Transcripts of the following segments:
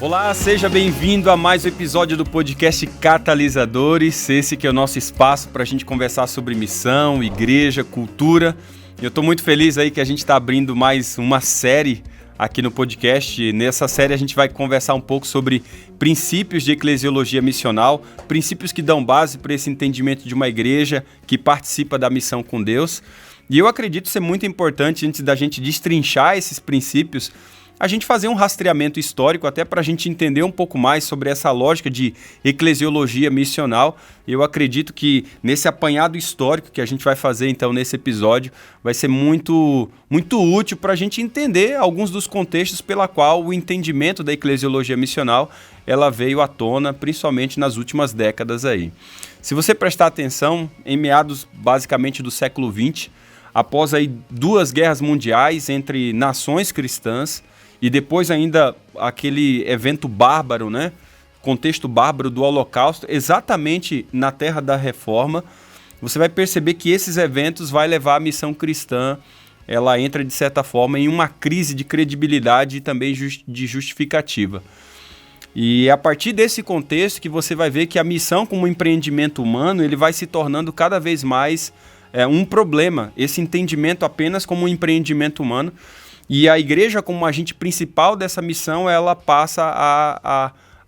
Olá, seja bem-vindo a mais um episódio do podcast Catalisadores. Esse que é o nosso espaço para a gente conversar sobre missão, igreja, cultura. Eu estou muito feliz aí que a gente está abrindo mais uma série aqui no podcast. Nessa série a gente vai conversar um pouco sobre princípios de eclesiologia missional, princípios que dão base para esse entendimento de uma igreja que participa da missão com Deus. E eu acredito ser muito importante, antes da gente destrinchar esses princípios, a gente fazer um rastreamento histórico até para a gente entender um pouco mais sobre essa lógica de eclesiologia missional. Eu acredito que nesse apanhado histórico que a gente vai fazer então nesse episódio vai ser muito útil para a gente entender alguns dos contextos pela qual o entendimento da eclesiologia missional ela veio à tona, principalmente nas últimas décadas aí. Se você prestar atenção, em meados basicamente do século XX, após aí 2 guerras mundiais entre nações cristãs, e depois ainda aquele evento bárbaro, né? Contexto bárbaro do Holocausto, exatamente na Terra da Reforma, você vai perceber que esses eventos vai levar a missão cristã, ela entra de certa forma em uma crise de credibilidade e também de justificativa. E é a partir desse contexto que você vai ver que a missão como empreendimento humano, ele vai se tornando cada vez mais um problema, esse entendimento apenas como um empreendimento humano. E a igreja, como agente principal dessa missão, ela passa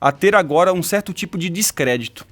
a ter agora um certo tipo de descrédito.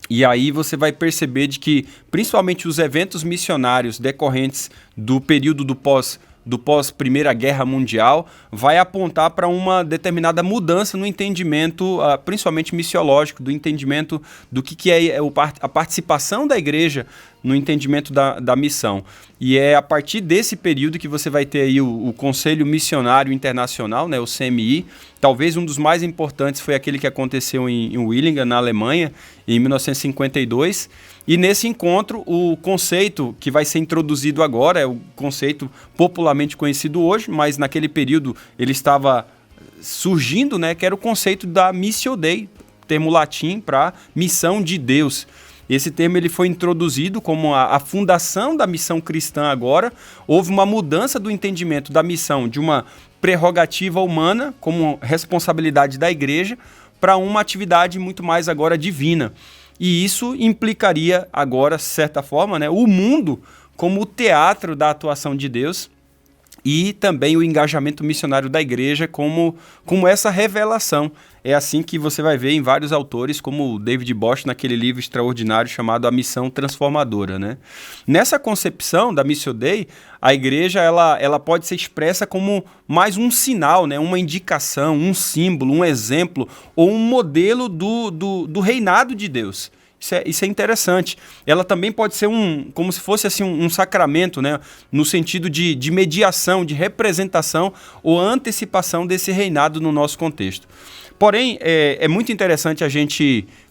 E aí você vai perceber de que, principalmente os eventos missionários decorrentes do período do pós Primeira Guerra Mundial, vai apontar para uma determinada mudança no entendimento, principalmente missiológico, do entendimento do que é a participação da igreja no entendimento da missão. E é a partir desse período que você vai ter aí o Conselho Missionário Internacional, né, o CMI. Talvez um dos mais importantes foi aquele que aconteceu em Willingen, na Alemanha, em 1952. E nesse encontro, o conceito que vai ser introduzido agora, é o conceito popularmente conhecido hoje, mas naquele período ele estava surgindo, né, que era o conceito da Missio Dei, termo latim para missão de Deus. Esse termo ele foi introduzido como a fundação da missão cristã agora. Houve uma mudança do entendimento da missão de uma prerrogativa humana, como responsabilidade da igreja, para uma atividade muito mais agora divina. E isso implicaria agora, de certa forma, né, o mundo como o teatro da atuação de Deus e também o engajamento missionário da igreja como essa revelação. É assim que você vai ver em vários autores, como o David Bosch, naquele livro extraordinário chamado A Missão Transformadora, né? Nessa concepção da Missio Dei, a igreja ela pode ser expressa como mais um sinal, né? Uma indicação, um símbolo, um exemplo ou um modelo do reinado de Deus. Isso é interessante. Ela também pode ser como se fosse assim, um sacramento, né? No sentido de mediação, de representação ou antecipação desse reinado no nosso contexto. Porém, é muito interessante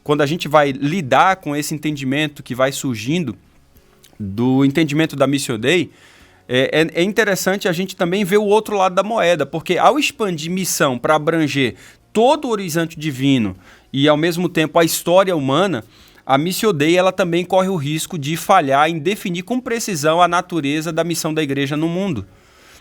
quando a gente vai lidar com esse entendimento que vai surgindo do entendimento da Missio Dei, é interessante a gente também ver o outro lado da moeda, porque ao expandir missão para abranger todo o horizonte divino e ao mesmo tempo a história humana, a Missio Dei ela também corre o risco de falhar em definir com precisão a natureza da missão da igreja no mundo.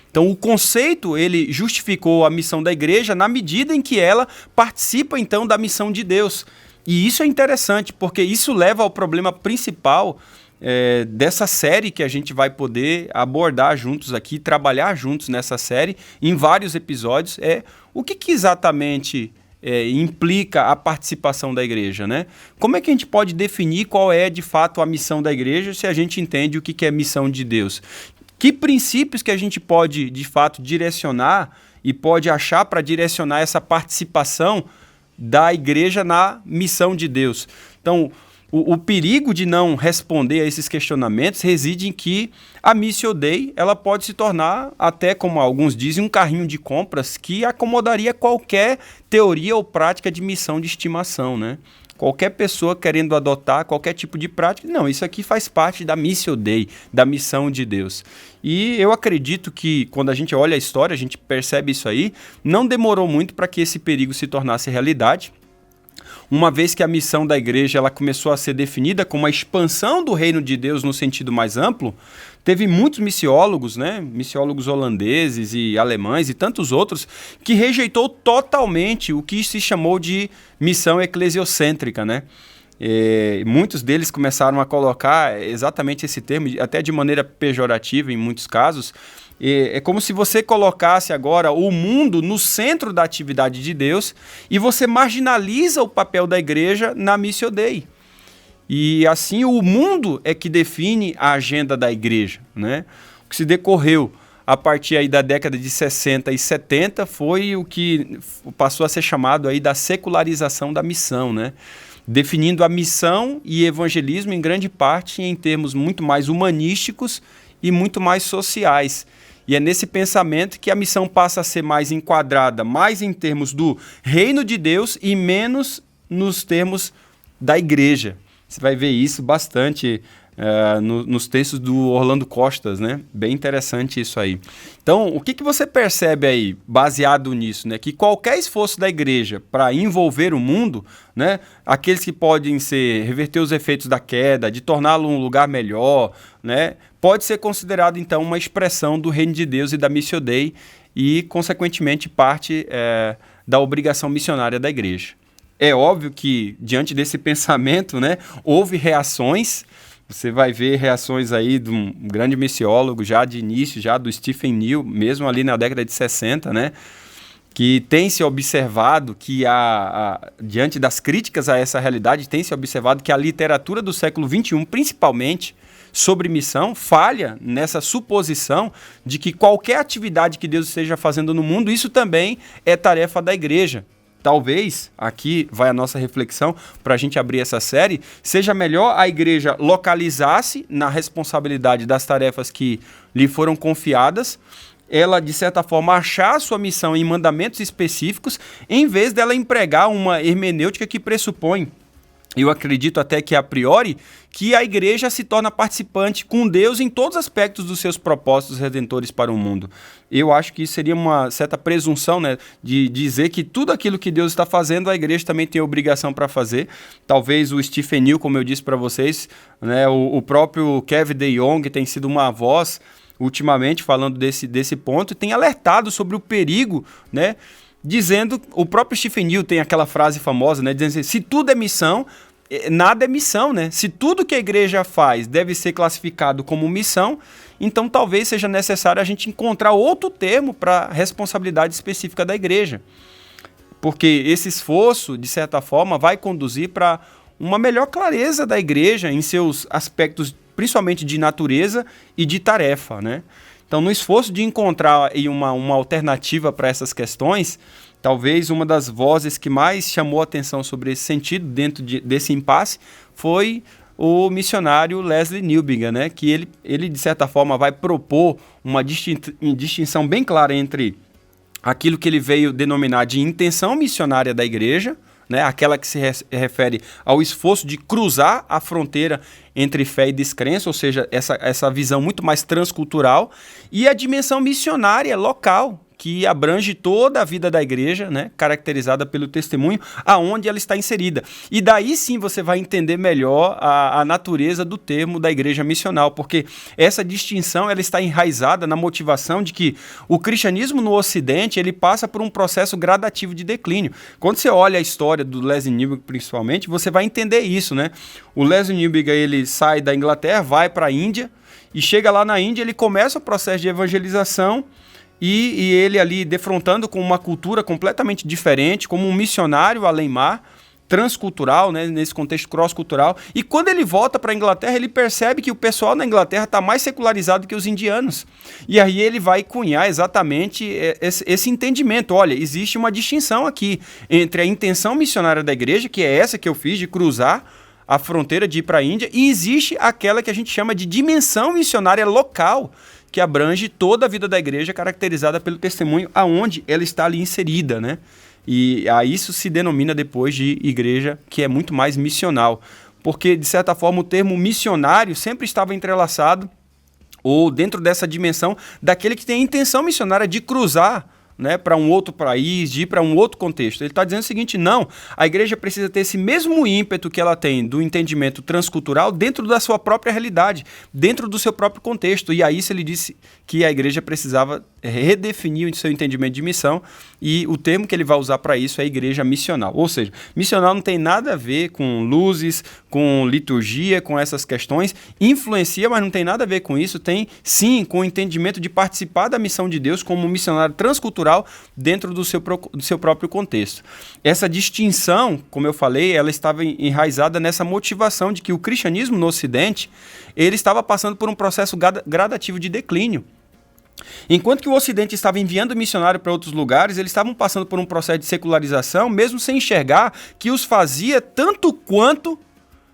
Então, o conceito, ele justificou a missão da igreja na medida em que ela participa, então, da missão de Deus. E isso é interessante, porque isso leva ao problema principal dessa série que a gente vai poder abordar juntos aqui, trabalhar juntos nessa série, em vários episódios, o que exatamente implica a participação da igreja, né? Como é que a gente pode definir qual é, de fato, a missão da igreja se a gente entende o que é missão de Deus? Que princípios que a gente pode, de fato, direcionar e pode achar para direcionar essa participação da igreja na missão de Deus? Então, o perigo de não responder a esses questionamentos reside em que a Missio Dei ela pode se tornar, até como alguns dizem, um carrinho de compras que acomodaria qualquer teoria ou prática de missão de estimação, né? Qualquer pessoa querendo adotar qualquer tipo de prática, não, isso aqui faz parte da Missio Dei, da missão de Deus. E eu acredito que quando a gente olha a história, a gente percebe isso aí, não demorou muito para que esse perigo se tornasse realidade. uma vez que a missão da igreja ela começou a ser definida como a expansão do reino de Deus no sentido mais amplo, teve muitos missiólogos, né, missiólogos holandeses e alemães e tantos outros, que rejeitou totalmente o que se chamou de missão eclesiocêntrica, né? Muitos deles começaram a colocar exatamente esse termo, até de maneira pejorativa em muitos casos. É como se você colocasse agora o mundo no centro da atividade de Deus e você marginaliza o papel da igreja na Missio Dei. E assim o mundo é que define a agenda da igreja, né? O que se decorreu a partir aí da década de 60 e 70 foi o que passou a ser chamado aí da secularização da missão, né? Definindo a missão e evangelismo em grande parte em termos muito mais humanísticos e muito mais sociais. E é nesse pensamento que a missão passa a ser mais enquadrada, mais em termos do reino de Deus e menos nos termos da igreja. Você vai ver isso bastante nos textos do Orlando Costas, né? Bem interessante isso aí. Então, o que você percebe aí, baseado nisso, né? Que qualquer esforço da igreja para envolver o mundo, né? Aqueles que podem reverter os efeitos da queda, de torná-lo um lugar melhor, né? Pode ser considerado, então, uma expressão do reino de Deus e da Missio Dei e, consequentemente, parte da obrigação missionária da igreja. É óbvio que, diante desse pensamento, né, houve reações. Você vai ver reações aí de um grande missiólogo já de início, já do Stephen Neill, mesmo ali na década de 60, né, que tem se observado que, diante das críticas a essa realidade, tem se observado que a literatura do século XXI, principalmente sobre missão, falha nessa suposição de que qualquer atividade que Deus esteja fazendo no mundo, isso também é tarefa da igreja. Talvez, aqui vai a nossa reflexão para a gente abrir essa série, seja melhor a igreja localizar-se na responsabilidade das tarefas que lhe foram confiadas, ela, de certa forma, achar a sua missão em mandamentos específicos, em vez dela empregar uma hermenêutica que pressupõe, eu acredito até que a priori, que a igreja se torna participante com Deus em todos os aspectos dos seus propósitos redentores para o mundo. Eu acho que isso seria uma certa presunção, né, de dizer que tudo aquilo que Deus está fazendo, a igreja também tem obrigação para fazer. Talvez o Stephen Neill, como eu disse para vocês, né, o próprio Kevin DeYoung tem sido uma voz ultimamente falando desse ponto e tem alertado sobre o perigo, né, dizendo, o próprio Stephen Neill tem aquela frase famosa, né, dizendo assim, se tudo é missão, nada é missão, né? Se tudo que a igreja faz deve ser classificado como missão, então talvez seja necessário a gente encontrar outro termo para a responsabilidade específica da igreja. Porque esse esforço, de certa forma, vai conduzir para uma melhor clareza da igreja em seus aspectos, principalmente de natureza e de tarefa, né? Então, no esforço de encontrar aí uma alternativa para essas questões, talvez uma das vozes que mais chamou a atenção sobre esse sentido dentro desse impasse foi o missionário Lesslie Newbigin, né? Que ele, de certa forma, vai propor uma distinção bem clara entre aquilo que ele veio denominar de intenção missionária da igreja, né? Aquela que se refere ao esforço de cruzar a fronteira entre fé e descrença, ou seja, essa visão muito mais transcultural, e a dimensão missionária local, que abrange toda a vida da igreja, né, caracterizada pelo testemunho, aonde ela está inserida. E daí sim você vai entender melhor a natureza do termo da igreja missional, porque essa distinção ela está enraizada na motivação de que o cristianismo no Ocidente ele passa por um processo gradativo de declínio. Quando você olha a história do Lesslie Newbigin, principalmente, você vai entender isso, né? O Lesslie Newbigin ele sai da Inglaterra, vai para a Índia, e chega lá na Índia, ele começa o processo de evangelização, e ele ali defrontando com uma cultura completamente diferente, como um missionário além-mar, transcultural, né, nesse contexto cross-cultural. E quando ele volta para a Inglaterra, ele percebe que o pessoal na Inglaterra está mais secularizado que os indianos. E aí ele vai cunhar exatamente esse entendimento. Olha, existe uma distinção aqui entre a intenção missionária da igreja, que é essa que eu fiz de cruzar a fronteira, de ir para a Índia, e existe aquela que a gente chama de dimensão missionária local, que abrange toda a vida da igreja, caracterizada pelo testemunho aonde ela está ali inserida, né? E a isso se denomina depois de igreja que é muito mais missional, porque, de certa forma, o termo missionário sempre estava entrelaçado, ou dentro dessa dimensão, daquele que tem a intenção missionária de cruzar né, para um outro país, de ir para um outro contexto. Ele está dizendo o seguinte: não, a igreja precisa ter esse mesmo ímpeto que ela tem do entendimento transcultural dentro da sua própria realidade, dentro do seu próprio contexto. E aí ele disse que a igreja precisava redefinir o seu entendimento de missão, e o termo que ele vai usar para isso é igreja missional. Ou seja, missional não tem nada a ver com luzes, com liturgia, com essas questões. Influencia, mas não tem nada a ver com isso. Tem, sim, com o entendimento de participar da missão de Deus como um missionário transcultural dentro do seu próprio contexto. Essa distinção, como eu falei, ela estava enraizada nessa motivação de que o cristianismo no Ocidente, ele estava passando por um processo gradativo de declínio. Enquanto que o Ocidente estava enviando missionário para outros lugares, eles estavam passando por um processo de secularização, mesmo sem enxergar que os fazia tanto quanto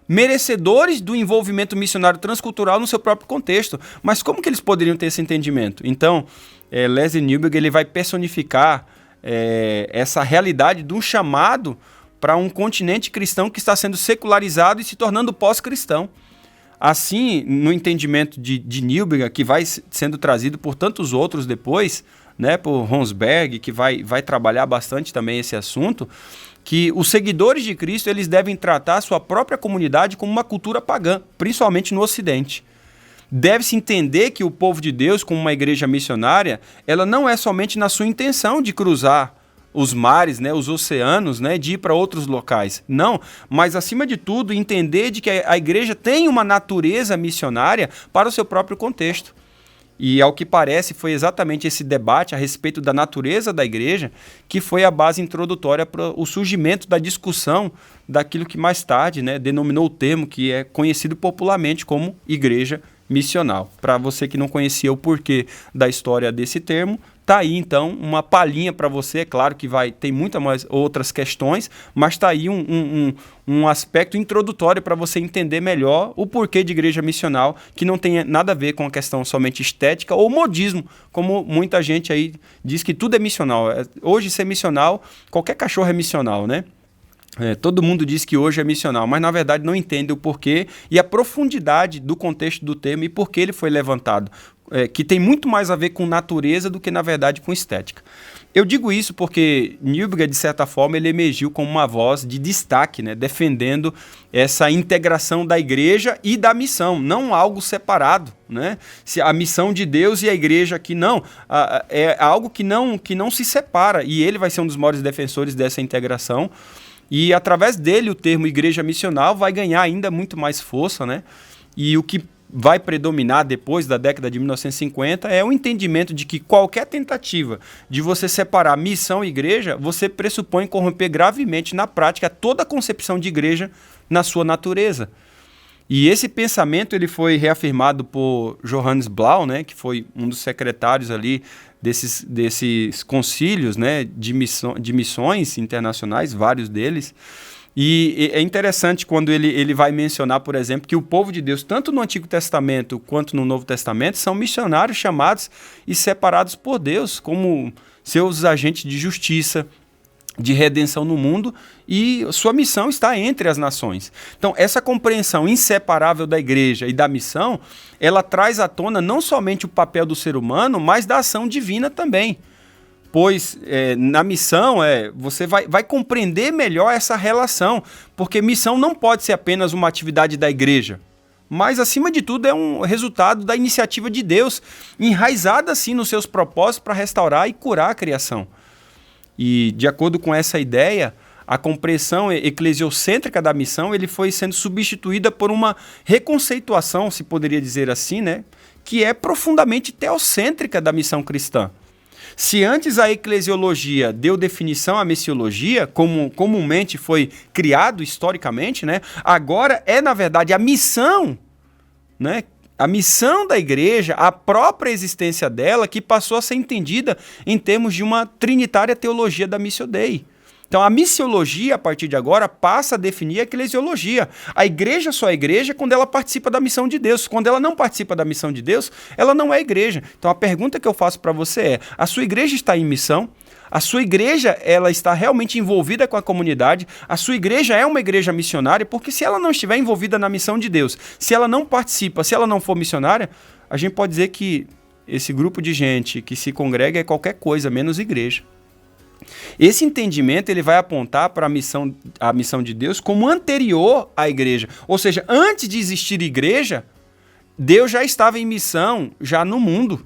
merecedores do envolvimento missionário transcultural no seu próprio contexto. Mas como que eles poderiam ter esse entendimento? Então, Lesslie Newbigin, ele vai personificar essa realidade de um chamado para um continente cristão que está sendo secularizado e se tornando pós-cristão. Assim, no entendimento de Newbigin, que vai sendo trazido por tantos outros depois, né, por Ronsberg, que vai trabalhar bastante também esse assunto, que os seguidores de Cristo, eles devem tratar a sua própria comunidade como uma cultura pagã, principalmente no Ocidente. Deve-se entender que o povo de Deus, como uma igreja missionária, ela não é somente na sua intenção de cruzar os mares, né, os oceanos, né, de ir para outros locais. Não, mas acima de tudo entender de que a igreja tem uma natureza missionária para o seu próprio contexto. E ao que parece foi exatamente esse debate a respeito da natureza da igreja que foi a base introdutória para o surgimento da discussão daquilo que mais tarde, né, denominou o termo que é conhecido popularmente como igreja missional. Para você que não conhecia o porquê da história desse termo, tá aí então uma palhinha para você. É claro que tem muitas mais outras questões, mas tá aí um aspecto introdutório para você entender melhor o porquê de igreja missional, que não tem nada a ver com a questão somente estética ou modismo, como muita gente aí diz que tudo é missional. Hoje ser missional, qualquer cachorro é missional, né? Todo mundo diz que hoje é missional, mas na verdade não entende o porquê e a profundidade do contexto do termo e por que ele foi levantado, que tem muito mais a ver com natureza do que na verdade com estética. Eu digo isso porque Newbigin, de certa forma, ele emergiu como uma voz de destaque, né, defendendo essa integração da igreja e da missão, não algo separado, né? Se a missão de Deus e a igreja aqui não, é algo que não se separa, e ele vai ser um dos maiores defensores dessa integração. E através dele o termo igreja missional vai ganhar ainda muito mais força, né? E o que vai predominar depois da década de 1950 é o entendimento de que qualquer tentativa de você separar missão e igreja, você pressupõe corromper gravemente na prática toda a concepção de igreja na sua natureza. E esse pensamento ele foi reafirmado por Johannes Blau, né, que foi um dos secretários ali desses concílios, né, de missões internacionais, vários deles. E é interessante quando ele vai mencionar, por exemplo, que o povo de Deus, tanto no Antigo Testamento quanto no Novo Testamento, são missionários chamados e separados por Deus como seus agentes de justiça, de redenção no mundo, e sua missão está entre as nações. Então, essa compreensão inseparável da igreja e da missão, ela traz à tona não somente o papel do ser humano, mas da ação divina também. Pois na missão você vai compreender melhor essa relação, porque missão não pode ser apenas uma atividade da igreja, mas, acima de tudo, é um resultado da iniciativa de Deus, enraizada, assim, nos seus propósitos para restaurar e curar a criação. E, de acordo com essa ideia, a compreensão eclesiocêntrica da missão ele foi sendo substituída por uma reconceituação, se poderia dizer assim, né, que é profundamente teocêntrica da missão cristã. Se antes a eclesiologia deu definição à missiologia, como comumente foi criado historicamente, né, agora é, na verdade, a missão, né, a missão da igreja, a própria existência dela, que passou a ser entendida em termos de uma trinitária teologia da Missio Dei. Então, a missiologia, a partir de agora, passa a definir a eclesiologia. A igreja só é igreja quando ela participa da missão de Deus. Quando ela não participa da missão de Deus, ela não é igreja. Então, a pergunta que eu faço para você é: a sua igreja está em missão? A sua igreja, ela está realmente envolvida com a comunidade? A sua igreja é uma igreja missionária? Porque se ela não estiver envolvida na missão de Deus, se ela não participa, se ela não for missionária, a gente pode dizer que esse grupo de gente que se congrega é qualquer coisa, menos igreja. Esse entendimento ele vai apontar para a missão de Deus como anterior à igreja. Ou seja, antes de existir igreja, Deus já estava em missão, já no mundo.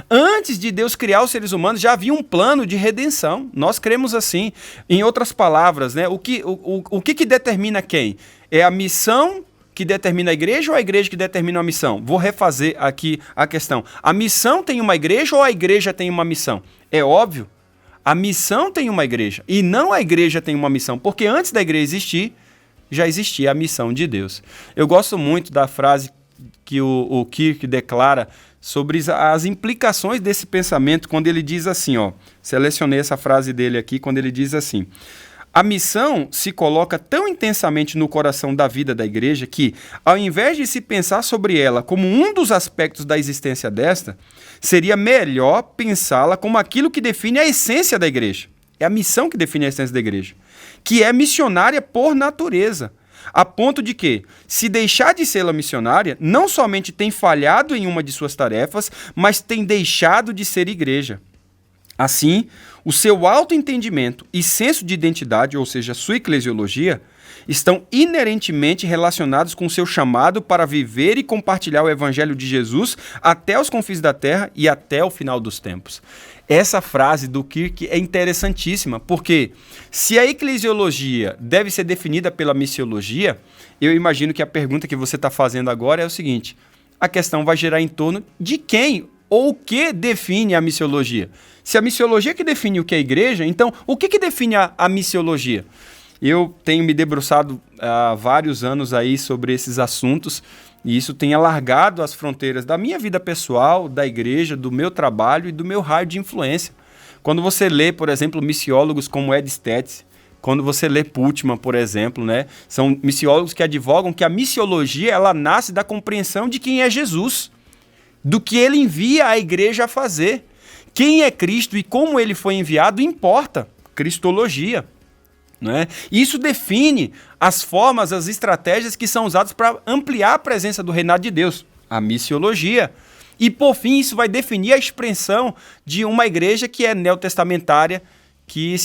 Antes de Deus criar os seres humanos, já havia um plano de redenção. Nós cremos assim. Em outras palavras, né, o que determina quem? É a missão que determina a igreja ou a igreja que determina a missão? Vou refazer aqui a questão. A missão tem uma igreja ou a igreja tem uma missão? É óbvio. A missão tem uma igreja e não a igreja tem uma missão, porque antes da igreja existir, já existia a missão de Deus. Eu gosto muito da frase que o Kirk declara sobre as implicações desse pensamento quando ele diz assim, ó, selecionei essa frase dele aqui, quando ele diz assim: a missão se coloca tão intensamente no coração da vida da igreja que, ao invés de se pensar sobre ela como um dos aspectos da existência desta, seria melhor pensá-la como aquilo que define a essência da igreja. É a missão que define a essência da igreja, que é missionária por natureza, a ponto de que, se deixar de ser missionária, não somente tem falhado em uma de suas tarefas, mas tem deixado de ser igreja. Assim, o seu autoentendimento e senso de identidade, ou seja, sua eclesiologia, estão inerentemente relacionados com o seu chamado para viver e compartilhar o evangelho de Jesus até os confins da terra e até o final dos tempos. Essa frase do Kirk é interessantíssima, porque se a eclesiologia deve ser definida pela missiologia, eu imagino que a pergunta que você está fazendo agora é o seguinte: a questão vai girar em torno de quem ou o que define a missiologia? Se a missiologia que define o que é igreja, então o que define a missiologia? Eu tenho me debruçado há vários anos aí sobre esses assuntos e isso tem alargado as fronteiras da minha vida pessoal, da igreja, do meu trabalho e do meu raio de influência. Quando você lê, por exemplo, missiólogos como Ed Stetz, quando você lê Putman, por exemplo, né, são missiólogos que advogam que a missiologia ela nasce da compreensão de quem é Jesus, do que ele envia a igreja a fazer. Quem é Cristo e como ele foi enviado importa, cristologia. Né? Isso define as formas, as estratégias que são usadas para ampliar a presença do reinado de Deus, a missiologia. E, por fim, isso vai definir a expressão de uma igreja que é neotestamentária, que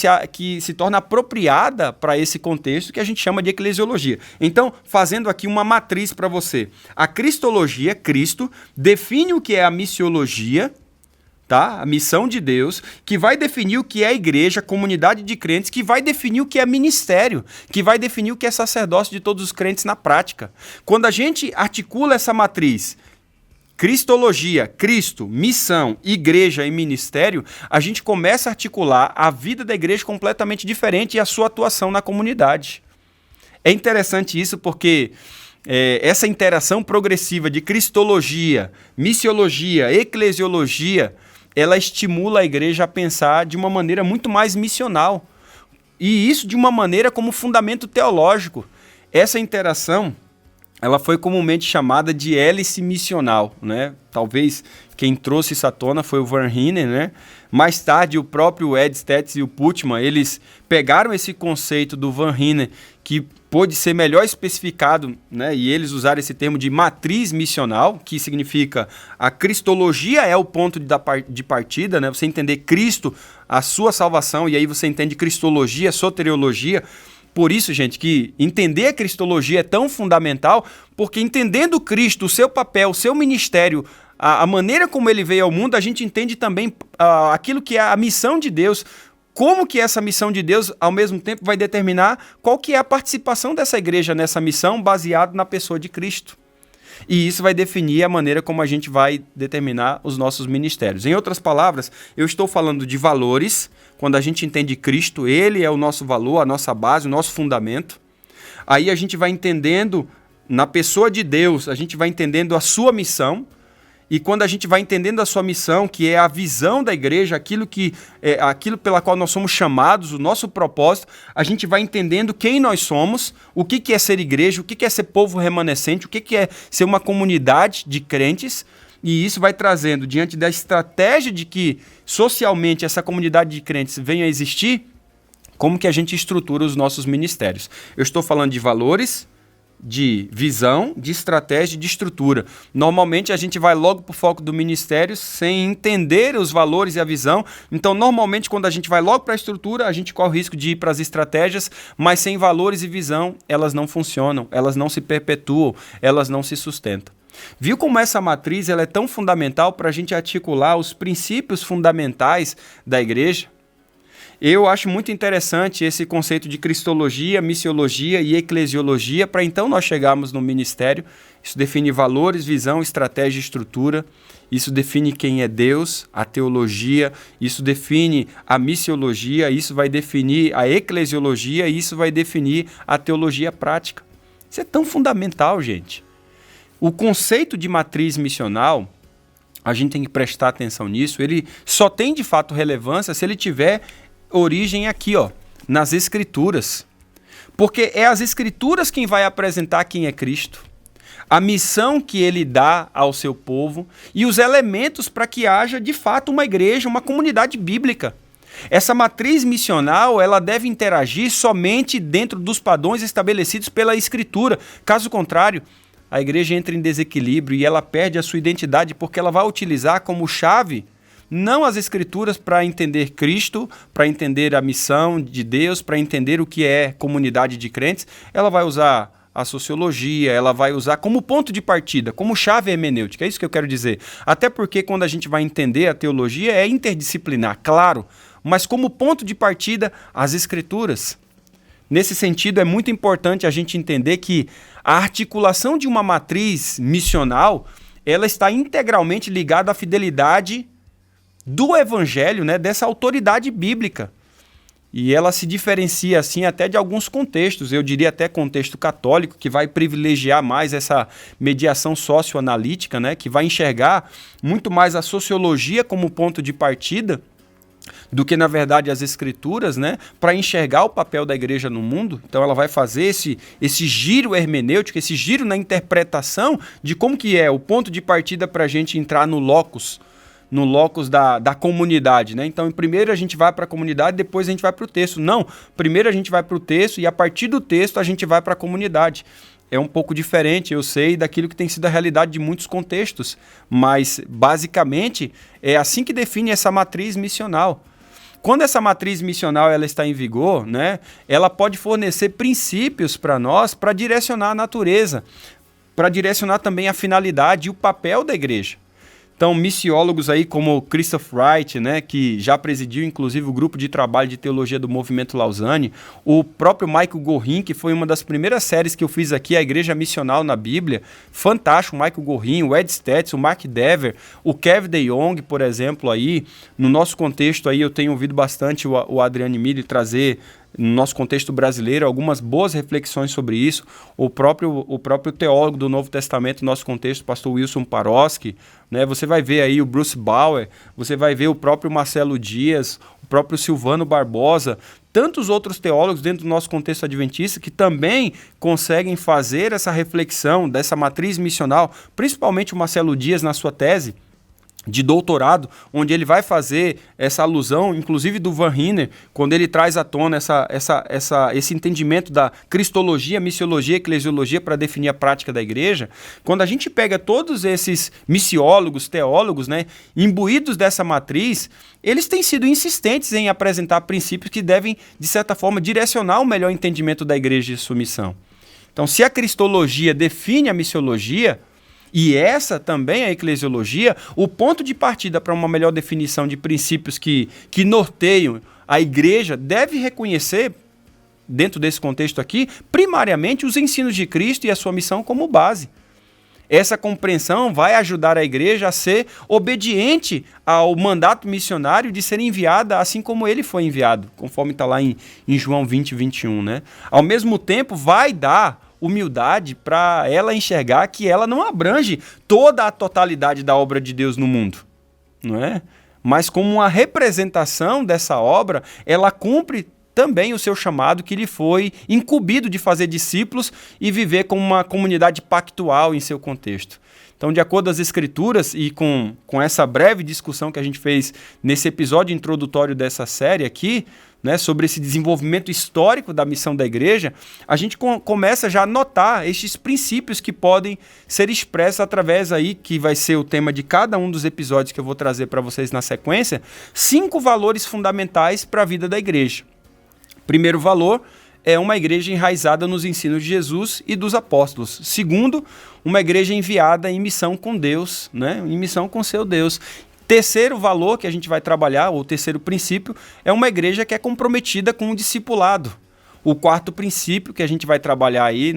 se torna apropriada para esse contexto que a gente chama de eclesiologia. Então, fazendo aqui uma matriz para você. A cristologia, Cristo, define o que é a missiologia, tá? A missão de Deus, que vai definir o que é a igreja, a comunidade de crentes, que vai definir o que é ministério, que vai definir o que é sacerdócio de todos os crentes na prática. Quando a gente articula essa matriz, cristologia, Cristo, missão, igreja e ministério, a gente começa a articular a vida da igreja completamente diferente e a sua atuação na comunidade. É interessante isso porque essa interação progressiva de cristologia, missiologia, eclesiologia, ela estimula a igreja a pensar de uma maneira muito mais missional. E isso de uma maneira como fundamento teológico. Essa interação, ela foi comumente chamada de hélice missional, né? Talvez quem trouxe isso à tona foi o Van Hinen, né? Mais tarde, o próprio Ed Stetz e o Putman, eles pegaram esse conceito do Van Hinen, que pôde ser melhor especificado, né? E eles usaram esse termo de matriz missional, que significa a cristologia é o ponto de partida, né? Você entender Cristo, a sua salvação, e aí você entende cristologia, soteriologia. Por isso, gente, que entender a cristologia é tão fundamental, porque entendendo Cristo, o seu papel, o seu ministério, a maneira como ele veio ao mundo, a gente entende também aquilo que é a missão de Deus, como que essa missão de Deus, ao mesmo tempo, vai determinar qual que é a participação dessa igreja nessa missão, baseado na pessoa de Cristo. E isso vai definir a maneira como a gente vai determinar os nossos ministérios. Em outras palavras, eu estou falando de valores. Quando a gente entende Cristo, ele é o nosso valor, a nossa base, o nosso fundamento. Aí a gente vai entendendo, na pessoa de Deus, a gente vai entendendo a sua missão. E quando a gente vai entendendo a sua missão, que é a visão da igreja, aquilo pela qual nós somos chamados, o nosso propósito, a gente vai entendendo quem nós somos, o que é ser igreja, o que é ser povo remanescente, o que é ser uma comunidade de crentes, e isso vai trazendo, diante da estratégia de que socialmente essa comunidade de crentes venha a existir, como que a gente estrutura os nossos ministérios. Eu estou falando de valores, de visão, de estratégia e de estrutura. Normalmente a gente vai logo para o foco do ministério sem entender os valores e a visão. Então, normalmente, quando a gente vai logo para a estrutura, a gente corre o risco de ir para as estratégias, mas sem valores e visão, elas não funcionam, elas não se perpetuam, elas não se sustentam. Viu como essa matriz ela é tão fundamental para a gente articular os princípios fundamentais da igreja? Eu acho muito interessante esse conceito de cristologia, missiologia e eclesiologia para então nós chegarmos no ministério. Isso define valores, visão, estratégia e estrutura. Isso define quem é Deus, a teologia. Isso define a missiologia. Isso vai definir a eclesiologia. E isso vai definir a teologia prática. Isso é tão fundamental, gente. O conceito de matriz missional, a gente tem que prestar atenção nisso. Ele só tem de fato relevância se ele tiver origem aqui, ó, nas Escrituras. Porque é as Escrituras quem vai apresentar quem é Cristo, a missão que ele dá ao seu povo e os elementos para que haja, de fato, uma igreja, uma comunidade bíblica. Essa matriz missional, ela deve interagir somente dentro dos padrões estabelecidos pela Escritura. Caso contrário, a igreja entra em desequilíbrio e ela perde a sua identidade porque ela vai utilizar como chave não as Escrituras para entender Cristo, para entender a missão de Deus, para entender o que é comunidade de crentes. Ela vai usar a sociologia, ela vai usar como ponto de partida, como chave hermenêutica. É isso que eu quero dizer. Até porque quando a gente vai entender a teologia é interdisciplinar, claro, mas como ponto de partida as Escrituras. Nesse sentido, é muito importante a gente entender que a articulação de uma matriz missional, ela está integralmente ligada à fidelidade do evangelho, né, dessa autoridade bíblica. E ela se diferencia assim até de alguns contextos, eu diria até contexto católico, que vai privilegiar mais essa mediação socioanalítica, né, que vai enxergar muito mais a sociologia como ponto de partida do que, na verdade, as Escrituras, né, para enxergar o papel da igreja no mundo. Então ela vai fazer esse giro hermenêutico, esse giro na interpretação de como que é o ponto de partida para a gente entrar no locus da comunidade, né? Então, primeiro a gente vai para a comunidade, depois a gente vai para o texto. Não, primeiro a gente vai para o texto e a partir do texto a gente vai para a comunidade. É um pouco diferente, eu sei, daquilo que tem sido a realidade de muitos contextos, mas basicamente é assim que define essa matriz missional. Quando essa matriz missional ela está em vigor, né, ela pode fornecer princípios para nós para direcionar a natureza, para direcionar também a finalidade e o papel da igreja. Então, missiólogos aí como Christoph Wright, né, que já presidiu inclusive o grupo de trabalho de teologia do Movimento Lausanne, o próprio Michael Gorin, que foi uma das primeiras séries que eu fiz aqui, a Igreja Missional na Bíblia, fantástico, o Michael Gorin, o Ed Stetz, o Mark Dever, o Kev de Jong, por exemplo, aí, no nosso contexto aí eu tenho ouvido bastante o Adriano Mille trazer no nosso contexto brasileiro, algumas boas reflexões sobre isso. O próprio teólogo do Novo Testamento, no nosso contexto, pastor Wilson Paroski, né? Você vai ver aí o Bruce Bauer, você vai ver o próprio Marcelo Dias, o próprio Silvano Barbosa, tantos outros teólogos dentro do nosso contexto adventista que também conseguem fazer essa reflexão dessa matriz missional, principalmente o Marcelo Dias na sua tese de doutorado, onde ele vai fazer essa alusão, inclusive do Van Hiner, quando ele traz à tona esse entendimento da cristologia, missiologia, eclesiologia para definir a prática da igreja. Quando a gente pega todos esses missiólogos, teólogos, né, imbuídos dessa matriz, eles têm sido insistentes em apresentar princípios que devem, de certa forma, direcionar o melhor entendimento da igreja e sua missão. Então, se a cristologia define a missiologia, e essa também é a eclesiologia, o ponto de partida para uma melhor definição de princípios que norteiam a igreja deve reconhecer, dentro desse contexto aqui, primariamente os ensinos de Cristo e a sua missão como base. Essa compreensão vai ajudar a igreja a ser obediente ao mandato missionário de ser enviada assim como ele foi enviado, conforme está lá em João 20, 21. Né? Ao mesmo tempo, vai dar humildade para ela enxergar que ela não abrange toda a totalidade da obra de Deus no mundo, não é? Mas como uma representação dessa obra, ela cumpre também o seu chamado que lhe foi incumbido de fazer discípulos e viver como uma comunidade pactual em seu contexto. Então, de acordo com as Escrituras e com essa breve discussão que a gente fez nesse episódio introdutório dessa série aqui, né, sobre esse desenvolvimento histórico da missão da igreja, a gente começa já a notar estes princípios que podem ser expressos através aí, que vai ser o tema de cada um dos episódios que eu vou trazer para vocês na sequência, 5 valores fundamentais para a vida da igreja. Primeiro valor é uma igreja enraizada nos ensinos de Jesus e dos apóstolos. Segundo, uma igreja enviada em missão com Deus, né, em missão com seu Deus. Terceiro valor que a gente vai trabalhar, ou terceiro princípio, é uma igreja que é comprometida com o discipulado. O quarto princípio que a gente vai trabalhar aí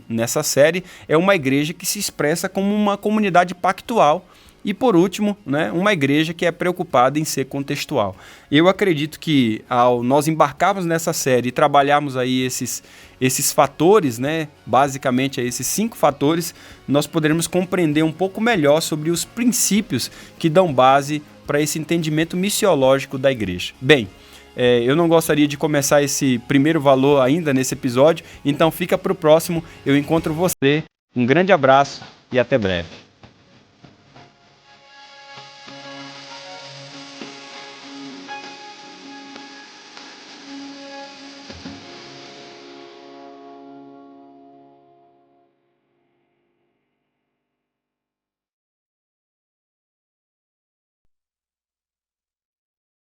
nessa série é uma igreja que se expressa como uma comunidade pactual. E por último, né, uma igreja que é preocupada em ser contextual. Eu acredito que ao nós embarcarmos nessa série e trabalharmos aí esses fatores, né, basicamente esses 5 fatores, nós poderemos compreender um pouco melhor sobre os princípios que dão base para esse entendimento missiológico da igreja. Bem, eu não gostaria de começar esse primeiro valor ainda nesse episódio, então fica para o próximo. Eu encontro você. Um grande abraço e até breve.